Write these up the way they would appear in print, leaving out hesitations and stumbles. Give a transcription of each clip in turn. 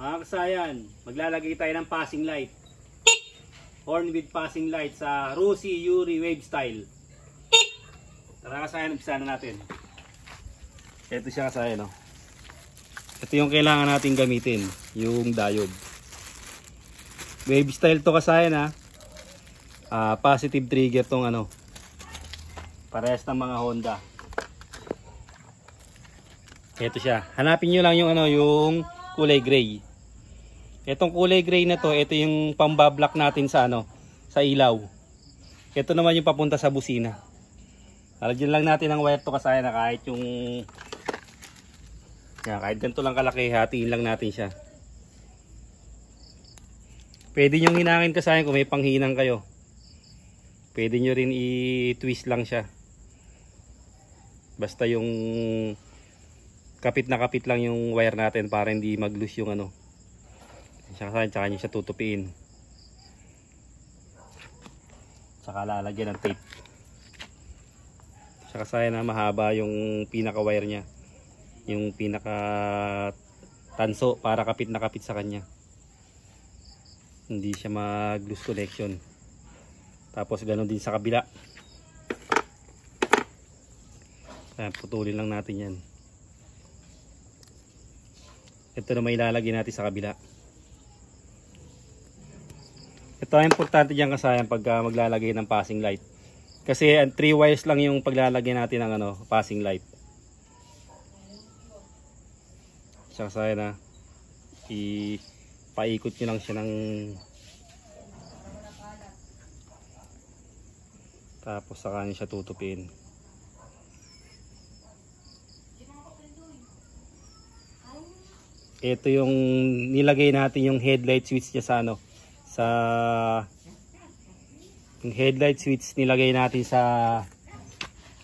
Mga kasayan, maglalagay tayo ng passing light. Horn with passing light sa Rusi Yuri Wave Style. Tara kasayan, umpisahan na natin. Ito siya kasayan, no? Ito yung kailangan natin gamitin, yung diode. Wave Style to kasayan, ha. Positive trigger tong ano. Parehas ng mga Honda. Ito siya. Hanapin nyo lang yung ano, yung kulay gray. Itong kulay gray na to, ito yung pambablock natin sa ano, sa ilaw. Ito naman yung papunta sa busina. Lalagyan lang natin ang wire to kasaya na kahit yung kahit ganito lang kalaki, hatiin lang natin siya. Pwede nyo hinangin kasaya kung may panghinang kayo. Pwede nyo rin i-twist lang siya. Basta yung kapit na kapit lang yung wire natin para hindi mag-loose yung ano. Tsaka nyo siya tutupiin. Tsaka lalagyan ng tape. Tsaka saya na mahaba yung pinaka wire nya. Yung pinaka tanso para kapit na kapit sa kanya. Hindi siya mag-loose connection. Tapos ganoon din sa kabila. Ayan, putulin lang natin yan. Ito na may ilalagay natin sa kabila. Ito ang importante dyan kasayan pagka maglalagay ng passing light. Kasi 3 wires lang yung paglalagay natin ng ano, passing light. Siya kasayan na ipaikot nyo lang siya ng tapos saka nyo siya tutupin. Ito yung nilagay natin yung headlight switch niya sa ano, sa yung headlight switch nilagay natin sa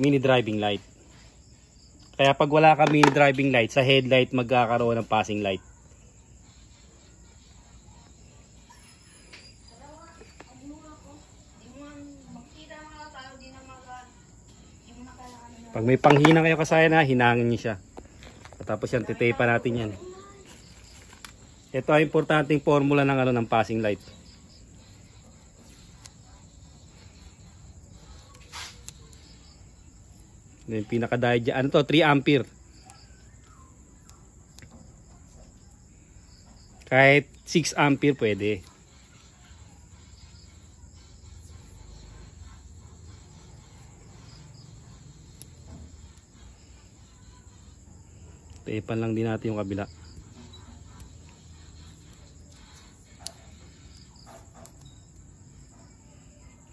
mini driving light. Kaya pag wala ka mini driving light, sa headlight magkakaroon ng passing light. Pag may panghina kayo kasaya na, hinangin niyo siya. Tapos yan, titape pa natin yan. Ito ay importanteng formula ng ano, ng passing light. Yung pinaka-diode dyan. Ano to? 3 ampere. Kahit 6 ampere pwede. Tapean lang din natin yung kabila.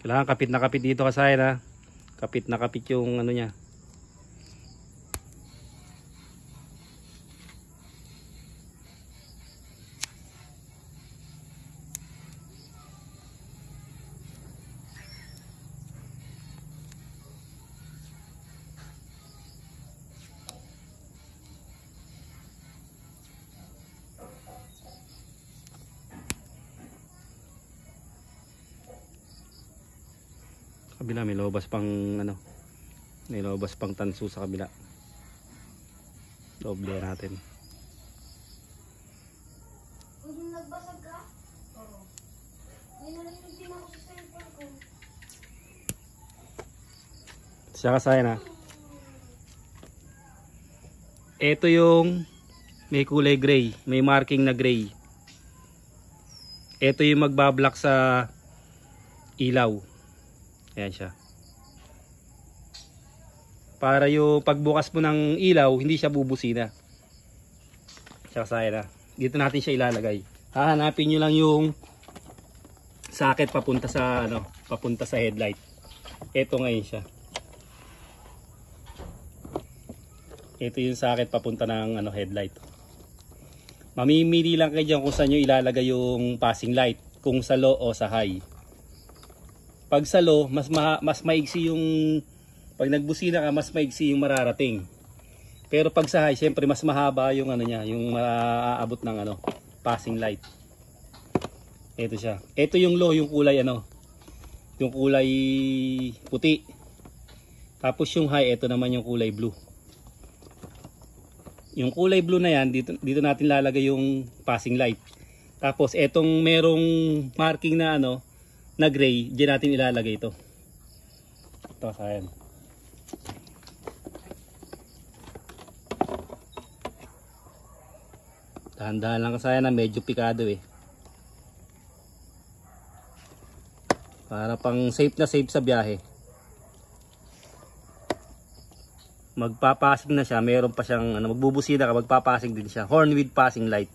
Kailangan kapit na kapit dito kasaya na. Kapit na kapit yung ano niya. Kabila may lobas pang ano, may lobas pang tanso sa kabila. Doble natin. Nagbasag ka? Oo. May nalagyan ako sa cellphone ko. Siya kasaya na. Ito yung may kulay gray, may marking na gray. Ito yung magbablock sa ilaw. Ayan siya. Para yung pagbukas mo ng ilaw, hindi siya bubusina. Siya kasaya na. Dito natin siya ilalagay. Hahanapin nyo lang yung socket papunta sa ano, papunta sa headlight. Ito ngayon siya. Ito yung socket papunta ng ano, headlight. Mamimili lang kayo dyan kung saan nyo ilalagay yung passing light. Kung sa low o sa high. Pag sa low, mas maigsi yung, pag nagbusina ka, mas maigsi yung mararating. Pero pag sa high, syempre mas mahaba yung ano niya, yung maaabot ng ano, passing light. Ito siya. Ito yung low, yung kulay ano, yung kulay puti. Tapos yung high, ito naman yung kulay blue. Yung kulay blue na yan, dito natin lalagay yung passing light. Tapos etong merong marking na ano, na gray, diyan natin ilalagay ito. Ito, ayan. Dahan-dahan lang kasi na medyo pikado eh. Para pang safe na safe sa biyahe. Magpapasing na siya, meron pa siyang ano, magbubusina ka, magpapasing din siya. Horn with passing light.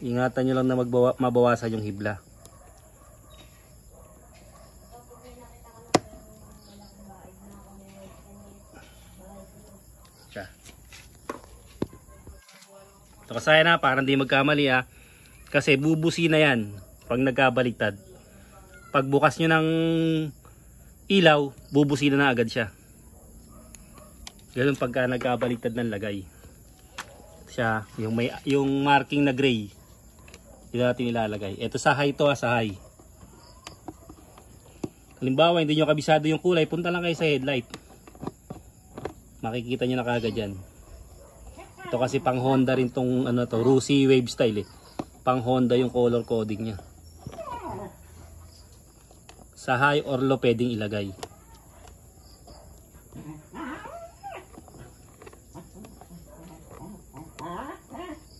Ingatan nyo lang na mabawasan yung hibla. Siya. Ito kasaya na, parang di magkamali ha. Kasi bubusina yan pag nagkabaliktad. Pagbukas nyo ng ilaw, bubusina na agad siya. Ganun pagka nagkabaliktad ng lagay. Siya, yung marking na gray, dito natin ilalagay. Ito sa high to, sa high. Halimbawa, hindi nyo kabisado yung kulay, punta lang kayo sa headlight. Makikita nyo na kagad yan. Ito kasi pang Honda rin tong ano to, Rusi Wave Style eh. Pang Honda yung color coding nya. Sa high or low pwedeng ilagay.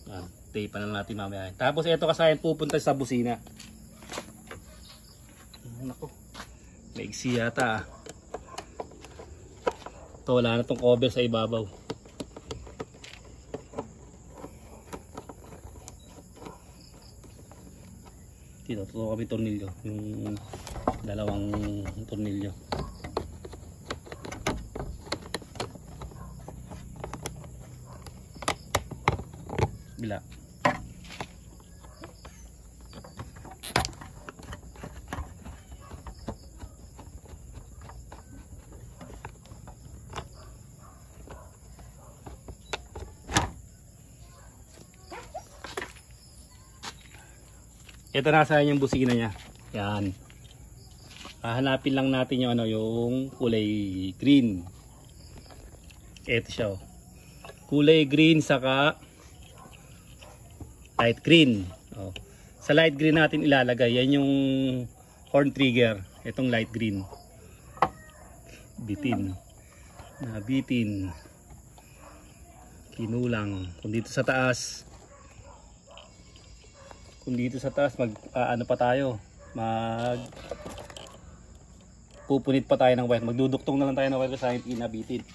Yan, tape na natin mamaya. Tapos ito kasayan pupunta sa busina. Nako, maigsi yata ah. Ito, wala na tong cover sa ibabaw. Dito, tutuwa kami tornilyo. Yung dalawang tornilyo. Bila. Ito nasa yung busina niya. Yan. Hahanapin lang natin yung ano, yung kulay green. Ito siya oh. Kulay green saka light green. Oh. Sa light green natin ilalagay yan yung horn trigger. Itong light green. Bitin. Nabitin. Kinulang. Kung dito sa taas ano pa tayo, pupunit pa tayo ng wire, magduduktong na lang tayo ng wire kasi hindi nabitin.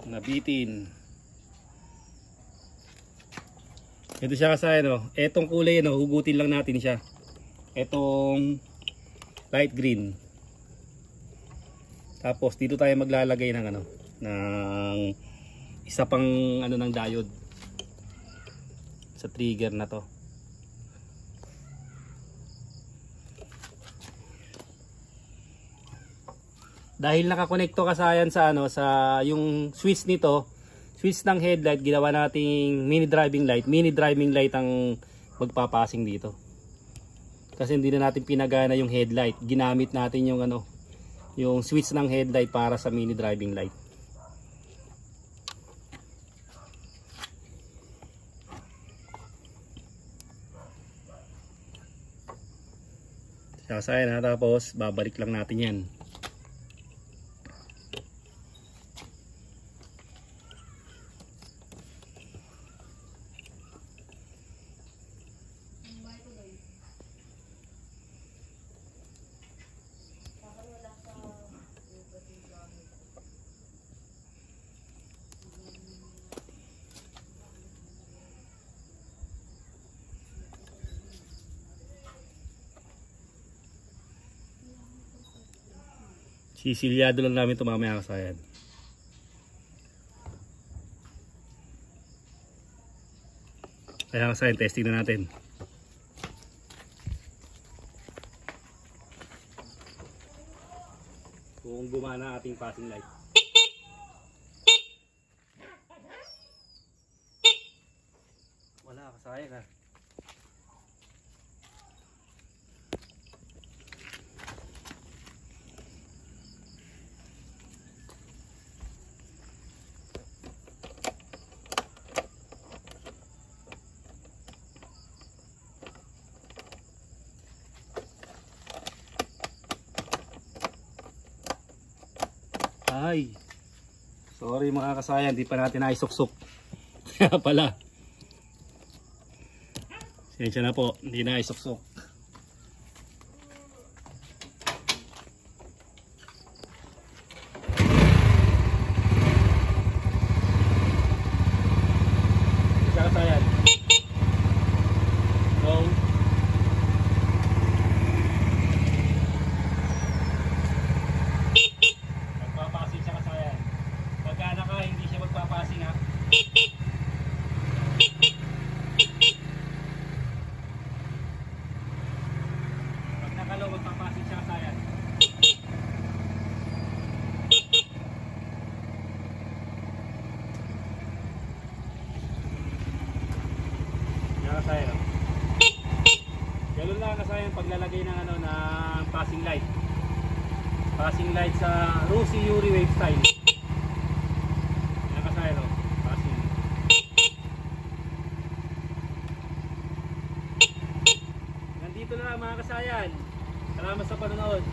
Nabitin. Ito siya kasi ano, etong kulay ano, hugutin lang natin siya. Etong light green. Tapos dito tayo maglalagay ng ano, ng isa pang ano ng diode sa trigger na to. Dahil nakakonekto kasayan sa ano, sa yung switch nito, switch ng headlight, ginawa nating mini driving light ang magpapasing dito. Kasi hindi na natin pinagana yung headlight, ginamit natin yung ano, yung switch ng headlight para sa mini driving light. Sasayan na, tapos babalik lang natin yan. Sisilyado lang namin ito mamaya kasayan. Kaya kasayan, testing na natin. Kung gumana ating passing light. Wala kasayan ha. Ay. Sorry mga kasayan, di pa natin naisuksok. Kaya pala. Sensya na po, hindi na isuksok. Isa kasayan. Go. Magpapasing siya kasayan. Pagka naka hindi siya magpapasing ha. Pag nakalaw magpapasing siya kasayan. Yan kasayan. Ganun lang kasayan paglalagay ng ano ng passing light. Passing light sa Rusi Yuri Wave style. Yan kasayan o. Passing. Nandito na lang mga kasayan. Salamat sa panonood.